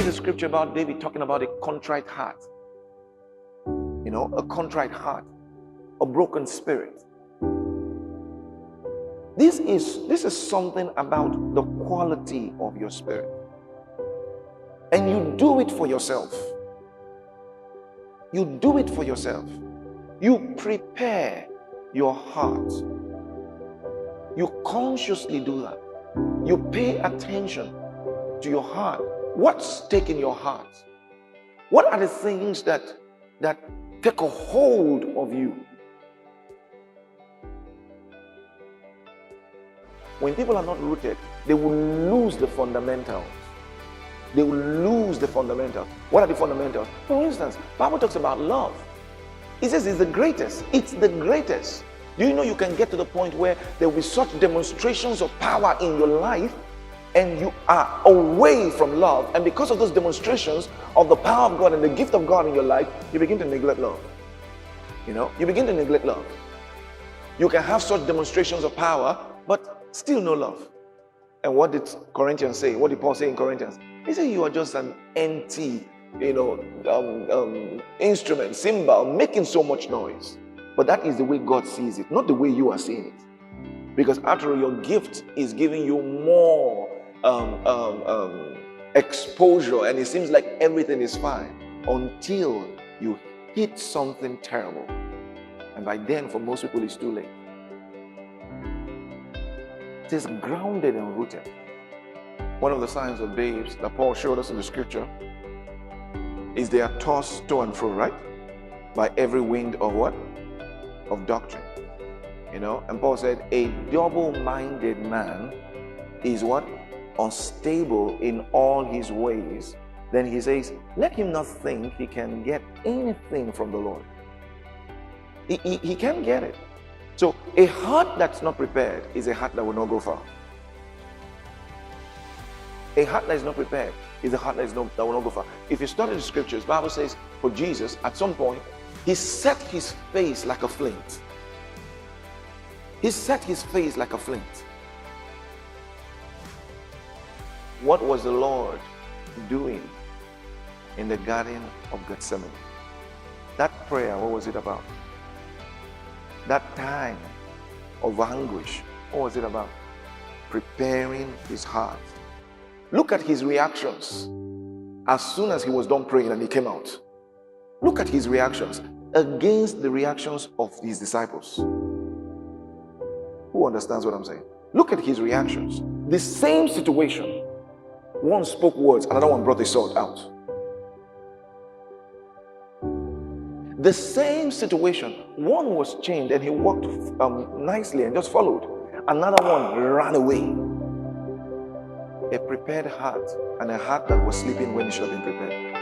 read the scripture about David talking about a contrite heart. You know, a contrite heart, a broken spirit. This is something about the quality of your spirit. And you do it for yourself. You do it for yourself. You prepare your heart. You consciously do that. You pay attention to your heart. What's taking your heart? What are the things that take a hold of you? When people are not rooted, they will lose the fundamentals. They will lose the fundamentals. What are the fundamentals? For instance, the Bible talks about love. It says it's the greatest. It's the greatest. Do you know you can get to the point where there will be such demonstrations of power in your life and you are away from love, and because of those demonstrations of the power of God and the gift of God in your life, you begin to neglect love. You know, you begin to neglect love. You can have such demonstrations of power, but still no love. And what did Corinthians say? What did Paul say in Corinthians? He said you are just an empty, instrument, cymbal, making so much noise. But that is the way God sees it, not the way you are seeing it. Because after all, your gift is giving you more exposure, and it seems like everything is fine until you hit something terrible. And by then, for most people, it's too late. It is grounded and rooted. One of the signs of babes that Paul showed us in the scripture is they are tossed to and fro, right? By every wind of what? Of doctrine. You know, and Paul said, a double-minded man is what? Unstable in all his ways. Then he says, let him not think he can get anything from the Lord. He can't get it. So a heart that's not prepared is a heart that will not go far. A heart that is not prepared is a heart that will not go far. If you study the scriptures, the Bible says for Jesus, at some point, he set his face like a flint. He set his face like a flint. What was the Lord doing in the Garden of Gethsemane? That prayer, what was it about? That time of anguish, what was it about? Preparing his heart. Look at his reactions as soon as he was done praying and he came out. Look at his reactions against the reactions of his disciples. Who understands what I'm saying? Look at his reactions. The same situation. One spoke words, another one brought the sword out. The same situation. One was chained and he walked nicely and just followed. Another one ran away. A prepared heart and a heart that was sleeping when it should have been prepared.